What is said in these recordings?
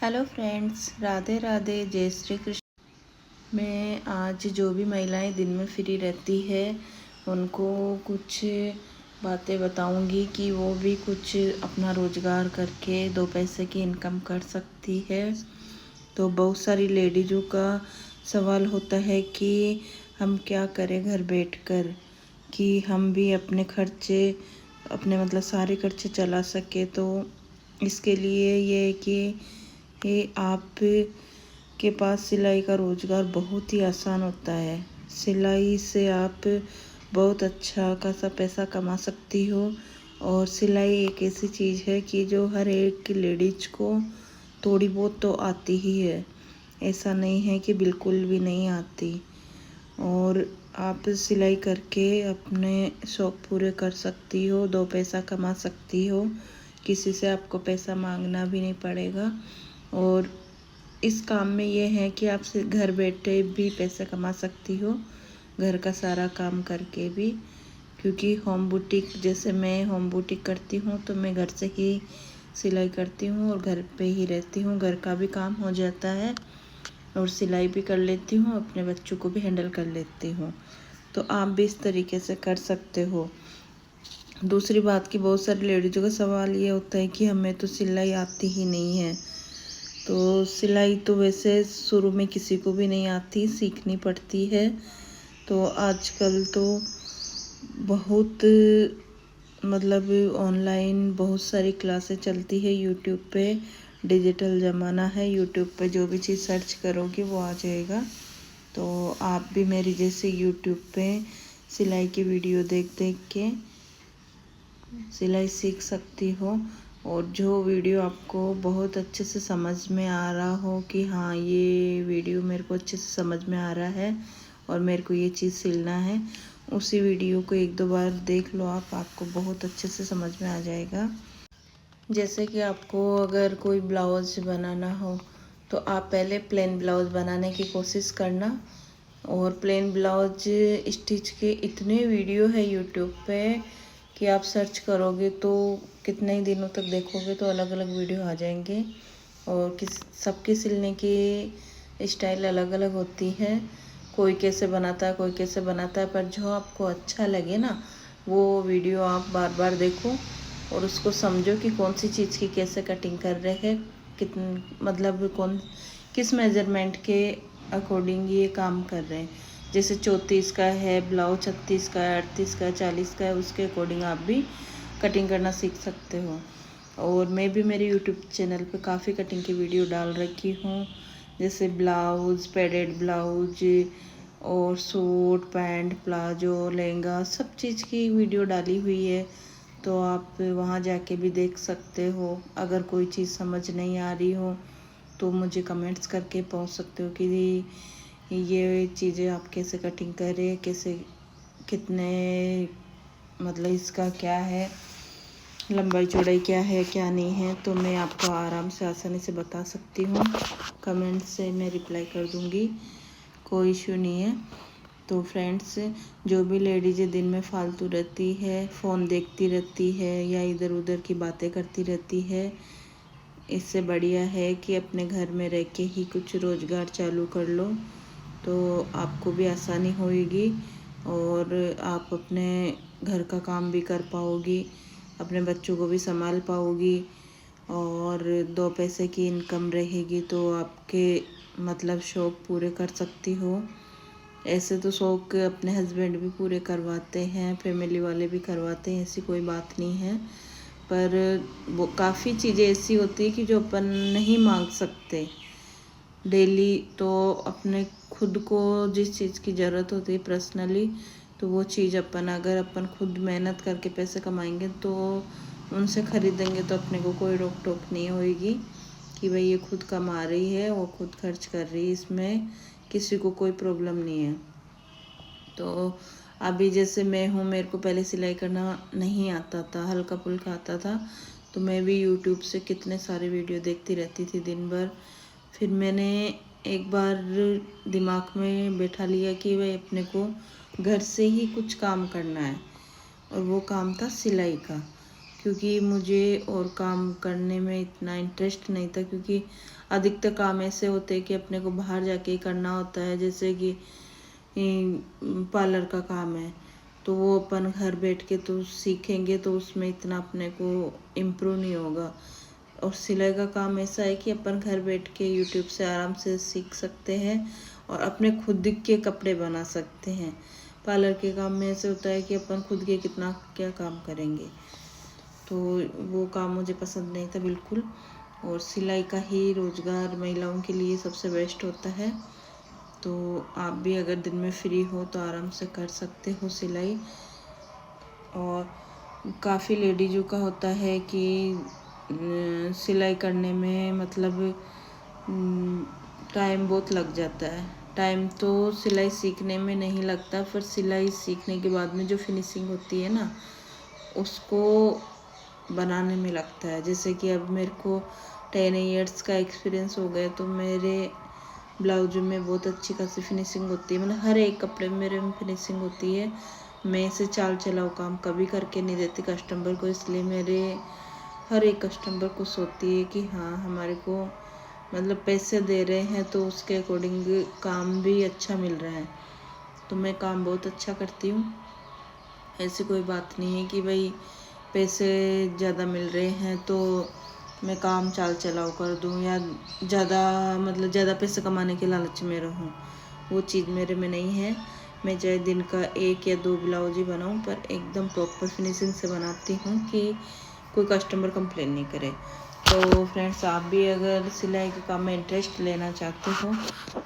Hello friends, Radhe Radhe, जय श्री कृष्ण। मैं आज जो भी महिलाएं दिन में फ्री रहती है उनको कुछ बातें बताऊंगी कि वो भी कुछ अपना रोज़गार करके दो पैसे की इनकम कर सकती है। तो बहुत सारी लेडीज़ों का सवाल होता है कि हम क्या करें घर बैठकर कि हम भी अपने खर्चे अपने सारे खर्चे चला सके। तो इसके लिए ये है कि आप के पास सिलाई का रोज़गार बहुत ही आसान होता है। सिलाई से आप बहुत अच्छा खासा पैसा कमा सकती हो। और सिलाई एक ऐसी चीज़ है कि जो हर एक लेडीज को थोड़ी बहुत तो आती ही है, ऐसा नहीं है कि बिल्कुल भी नहीं आती। और आप सिलाई करके अपने शौक़ पूरे कर सकती हो, दो पैसा कमा सकती हो, किसी से आपको पैसा मांगना भी नहीं पड़ेगा। और इस काम में ये है कि आप घर बैठे भी पैसे कमा सकती हो, घर का सारा काम करके भी। क्योंकि होम बुटीक, जैसे मैं होम बुटीक करती हूँ तो मैं घर से ही सिलाई करती हूँ और घर पे ही रहती हूँ, घर का भी काम हो जाता है और सिलाई भी कर लेती हूँ, अपने बच्चों को भी हैंडल कर लेती हूँ। तो आप भी इस तरीके से कर सकते हो। दूसरी बात कि बहुत सारी लेडीज़ों का सवाल ये होता है कि हमें तो सिलाई आती ही नहीं है। तो सिलाई तो वैसे शुरू में किसी को भी नहीं आती, सीखनी पड़ती है। तो आजकल तो बहुत ऑनलाइन बहुत सारी क्लासें चलती है यूट्यूब पे। डिजिटल ज़माना है, यूट्यूब पे जो भी चीज़ सर्च करोगे वो आ जाएगा। तो आप भी मेरी जैसे यूट्यूब पे सिलाई की वीडियो देख देख के सिलाई सीख सकती हो। और जो वीडियो आपको बहुत अच्छे से समझ में आ रहा हो कि हाँ, ये वीडियो मेरे को अच्छे से समझ में आ रहा है और मेरे को ये चीज़ सिलना है, उसी वीडियो को एक दो बार देख लो आपको बहुत अच्छे से समझ में आ जाएगा। जैसे कि आपको अगर कोई ब्लाउज बनाना हो तो आप पहले प्लेन ब्लाउज बनाने की कोशिश करना। और प्लेन ब्लाउज स्टिच के इतने वीडियो है यूट्यूब पे कि आप सर्च करोगे तो कितने ही दिनों तक देखोगे तो अलग अलग वीडियो आ जाएंगे। और सबके सिलने की स्टाइल अलग अलग होती है, कोई कैसे बनाता है कोई कैसे बनाता है, पर जो आपको अच्छा लगे ना वो वीडियो आप बार बार देखो और उसको समझो कि कौन सी चीज़ की कैसे कटिंग कर रहे हैं, किस मेजरमेंट के अकॉर्डिंग ये काम कर रहे हैं। जैसे 34 का है ब्लाउज, 36 का है, 38 का है, 40 का है, उसके अकॉर्डिंग आप भी कटिंग करना सीख सकते हो। और मैं भी मेरे यूट्यूब चैनल पे काफ़ी कटिंग की वीडियो डाल रखी हूँ, जैसे ब्लाउज, पैडेड ब्लाउज और सूट, पैंट, प्लाजो, लहंगा, सब चीज़ की वीडियो डाली हुई है। तो आप वहाँ जाके भी देख सकते हो। अगर कोई चीज़ समझ नहीं आ रही हो तो मुझे कमेंट्स करके पूछ सकते हो कि ये चीज़ें आप कैसे कटिंग करें, कैसे कितने इसका क्या है, लंबाई चौड़ाई क्या है क्या नहीं है, तो मैं आपको आराम से आसानी से बता सकती हूँ। कमेंट से मैं रिप्लाई कर दूँगी, कोई इशू नहीं है। तो फ्रेंड्स, जो भी लेडीज़ें दिन में फालतू रहती है, फ़ोन देखती रहती है या इधर उधर की बातें करती रहती है, इससे बढ़िया है कि अपने घर में रह के ही कुछ रोज़गार चालू कर लो। तो आपको भी आसानी होएगी और आप अपने घर का काम भी कर पाओगी, अपने बच्चों को भी संभाल पाओगी और दो पैसे की इनकम रहेगी तो आपके शौक़ पूरे कर सकती हो। ऐसे तो शौक़ अपने हस्बैंड भी पूरे करवाते हैं, फैमिली वाले भी करवाते हैं, ऐसी कोई बात नहीं है। पर वो काफ़ी चीज़ें ऐसी होती है कि जो अपन नहीं मांग सकते डेली। तो अपने खुद को जिस चीज़ की ज़रूरत होती है पर्सनली, तो वो चीज़ अगर अपन खुद मेहनत करके पैसे कमाएंगे तो उनसे ख़रीदेंगे तो अपने को कोई रोक टोक नहीं होएगी कि भाई ये खुद कमा रही है, वो खुद खर्च कर रही है, इसमें किसी को कोई प्रॉब्लम नहीं है। तो अभी जैसे मैं हूँ, मेरे को पहले सिलाई करना नहीं आता था, हल्का फुल्का आता था, तो मैं भी यूट्यूब से कितने सारे वीडियो देखती रहती थी दिन भर। फिर मैंने एक बार दिमाग में बैठा लिया कि भाई अपने को घर से ही कुछ काम करना है, और वो काम था सिलाई का। क्योंकि मुझे और काम करने में इतना इंटरेस्ट नहीं था, क्योंकि अधिकतर काम ऐसे होते हैं कि अपने को बाहर जाके ही करना होता है। जैसे कि पार्लर का काम है तो वो अपन घर बैठ के तो सीखेंगे तो उसमें इतना अपने को इम्प्रूव नहीं होगा। और सिलाई का काम ऐसा है कि अपन घर बैठ के यूट्यूब से आराम से सीख सकते हैं और अपने खुद के कपड़े बना सकते हैं। पार्लर के काम में ऐसे होता है कि अपन खुद के कितना क्या काम करेंगे, तो वो काम मुझे पसंद नहीं था बिल्कुल। और सिलाई का ही रोज़गार महिलाओं के लिए सबसे बेस्ट होता है। तो आप भी अगर दिन में फ्री हो तो आराम से कर सकते हो सिलाई। और काफ़ी लेडीज़ों का होता है कि सिलाई करने में मतलब टाइम बहुत लग जाता है। टाइम तो सिलाई सीखने में नहीं लगता, फिर सिलाई सीखने के बाद में जो फिनिशिंग होती है ना, उसको बनाने में लगता है। जैसे कि अब मेरे को 10 ईयर्स का एक्सपीरियंस हो गया, तो मेरे ब्लाउज में बहुत अच्छी खासी फिनिशिंग होती है। मतलब हर एक कपड़े में मेरे में फिनिशिंग होती है। मैं इसे चाल चलाओ काम कभी करके नहीं देती कस्टमर को, इसलिए मेरे हर एक कस्टमर को सोचती है कि हाँ हमारे को मतलब पैसे दे रहे हैं तो उसके अकॉर्डिंग काम भी अच्छा मिल रहा है। तो मैं काम बहुत अच्छा करती हूँ। ऐसी कोई बात नहीं है कि भाई पैसे ज़्यादा मिल रहे हैं तो मैं काम चाल चलाओ कर दूँ या ज़्यादा पैसे कमाने के लालच में रहूँ। वो चीज़ मेरे में नहीं है। मैं चाहे दिन का 1 या 2 ब्लाउज ही बनाऊँ, पर एकदम प्रॉपर फिनिशिंग से बनाती हूँ कि कोई कस्टमर कंप्लेन नहीं करे। तो फ्रेंड्स, आप भी अगर सिलाई के काम में इंटरेस्ट लेना चाहते हो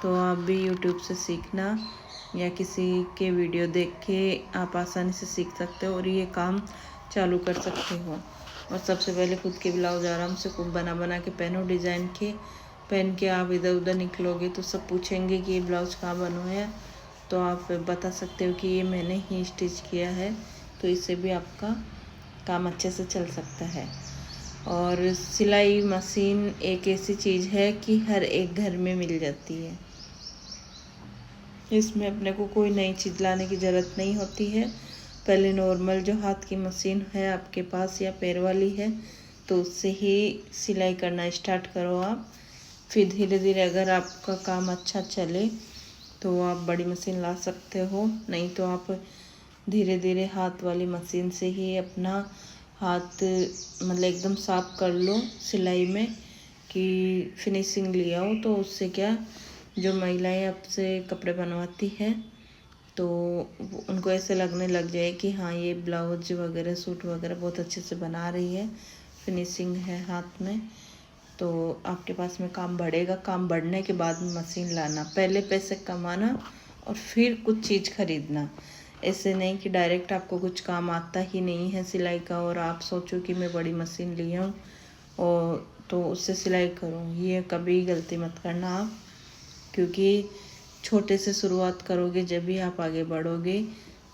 तो आप भी यूट्यूब से सीखना या किसी के वीडियो देख के आप आसानी से सीख सकते हो और ये काम चालू कर सकते हो। और सबसे पहले खुद के ब्लाउज आराम से खूब बना के पहनो, डिज़ाइन के पहन के आप इधर उधर निकलोगे तो सब पूछेंगे कि ये ब्लाउज कहाँ बना है, तो आप बता सकते हो कि ये मैंने ही स्टिच किया है। तो इससे भी आपका काम अच्छे से चल सकता है। और सिलाई मशीन एक ऐसी चीज़ है कि हर एक घर में मिल जाती है। इसमें अपने को कोई नई चीज़ लाने की ज़रूरत नहीं होती है। पहले नॉर्मल जो हाथ की मशीन है आपके पास या पैर वाली है तो उससे ही सिलाई करना स्टार्ट करो आप। फिर धीरे धीरे अगर आपका काम अच्छा चले तो आप बड़ी मशीन ला सकते हो, नहीं तो आप धीरे धीरे हाथ वाली मशीन से ही अपना हाथ मतलब एकदम साफ कर लो सिलाई में कि फिनिशिंग ले आओ। तो उससे क्या, जो महिलाएं आपसे कपड़े बनवाती है तो उनको ऐसे लगने लग जाए कि हाँ ये ब्लाउज वगैरह सूट वगैरह बहुत अच्छे से बना रही है, फिनिशिंग है हाथ में। तो आपके पास में काम बढ़ेगा। काम बढ़ने के बाद में मशीन लाना, पहले पैसे कमाना और फिर कुछ चीज़ खरीदना। ऐसे नहीं कि डायरेक्ट आपको कुछ काम आता ही नहीं है सिलाई का और आप सोचो कि मैं बड़ी मशीन ली हूँ और तो उससे सिलाई करूँ। ये कभी गलती मत करना आप, क्योंकि छोटे से शुरुआत करोगे जब भी आप आगे बढ़ोगे।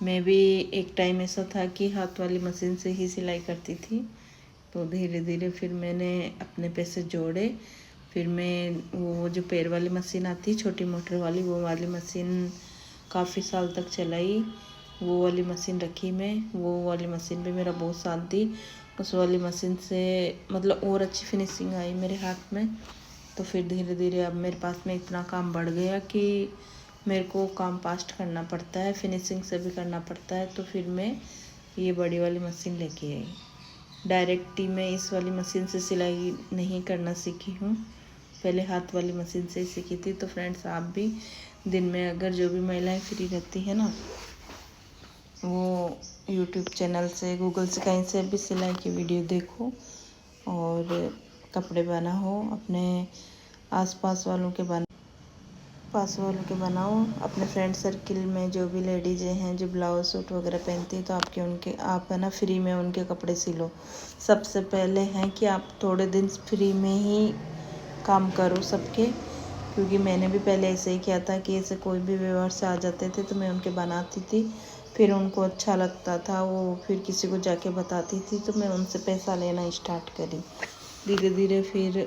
मैं भी एक टाइम ऐसा था कि हाथ वाली मशीन से ही सिलाई करती थी, तो धीरे धीरे फिर मैंने अपने पैसे जोड़े। फिर मैं वो जो पैर वाली मशीन आती है छोटी मोटर वाली, वो वाली मशीन काफ़ी साल तक चलाई। वो वाली मशीन रखी मैं, वो वाली मशीन भी मेरा बहुत साथ दी। उस वाली मशीन से मतलब और अच्छी फिनिशिंग आई मेरे हाथ में। तो फिर धीरे धीरे अब मेरे पास में इतना काम बढ़ गया कि मेरे को काम फास्ट करना पड़ता है, फिनिशिंग से भी करना पड़ता है। तो फिर मैं ये बड़ी वाली मशीन लेके आई। डायरेक्ट ही मैं इस वाली मशीन से सिलाई नहीं करना सीखी हूँ, पहले हाथ वाली मशीन से ही सीखी थी। तो फ्रेंड्स, आप भी दिन में अगर जो भी महिलाएं फ्री रहती है ना, वो यूट्यूब चैनल से, गूगल से, कहीं से भी सिलाई की वीडियो देखो और कपड़े बनाओ। अपने आसपास वालों के बनाओ। अपने फ्रेंड सर्किल में जो भी लेडीज़ें हैं जो ब्लाउज सूट वगैरह पहनती हैं, तो आप है ना फ्री में उनके कपड़े सिलो। सबसे पहले है कि आप थोड़े दिन फ्री में ही काम करो सबके, क्योंकि मैंने भी पहले ऐसे ही किया था कि ऐसे कोई भी व्यवहार से आ जाते थे तो मैं उनके बनाती थी। फिर उनको अच्छा लगता था, वो फिर किसी को जाके बताती थी, तो मैं उनसे पैसा लेना स्टार्ट करी। धीरे धीरे फिर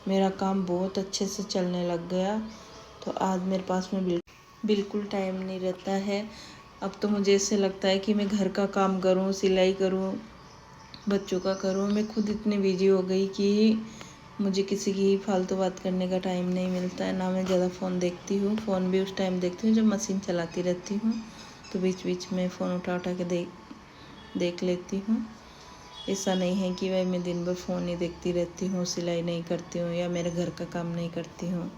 मेरा काम बहुत अच्छे से चलने लग गया। तो आज मेरे पास में बिल्कुल टाइम नहीं रहता है। अब तो मुझे ऐसे लगता है कि मैं घर का काम करूं, सिलाई करूं, बच्चों का करूँ। मैं खुद इतनी बिजी हो गई कि मुझे किसी की फालतू बात करने का टाइम नहीं मिलता है, ना मैं ज़्यादा फ़ोन देखती हूँ। फ़ोन भी उस टाइम देखती हूँ जब मशीन चलाती रहती हूँ, तो बीच बीच में फ़ोन उठा के देख लेती हूँ। ऐसा नहीं है कि भाई मैं दिन भर फ़ोन ही देखती रहती हूँ, सिलाई नहीं करती हूँ या मेरे घर का काम नहीं करती हूँ।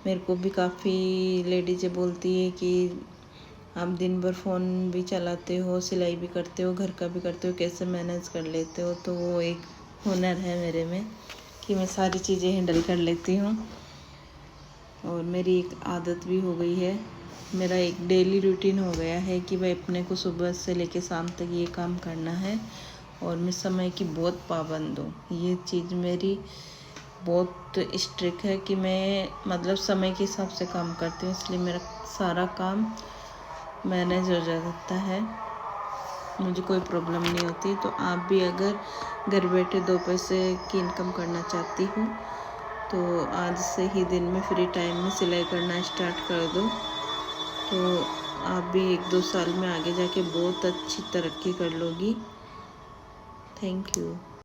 मेरे को भी काफ़ी लेडीज़ें बोलती है कि आप दिन भर फ़ोन भी चलाते हो, सिलाई भी करते हो, घर का भी करते हो, कैसे मैनेज कर लेते हो। तो वो एक हुनर है मेरे में कि मैं सारी चीज़ें हैंडल कर लेती हूँ। और मेरी एक आदत भी हो गई है, मेरा एक डेली रूटीन हो गया है कि भाई अपने को सुबह से लेकर शाम तक ये काम करना है। और मैं समय की बहुत पाबंद हूँ। ये चीज़ मेरी बहुत स्ट्रिक्ट है कि मैं मतलब समय के हिसाब से काम करती हूँ, इसलिए मेरा सारा काम मैनेज हो जाता है, मुझे कोई प्रॉब्लम नहीं होती। तो आप भी अगर घर बैठे 2 पैसे की इनकम करना चाहती हो तो आज से ही दिन में फ्री टाइम में सिलाई करना स्टार्ट कर दो, तो आप भी 1-2 साल में आगे जाके बहुत अच्छी तरक्की कर लोगी। Thank you.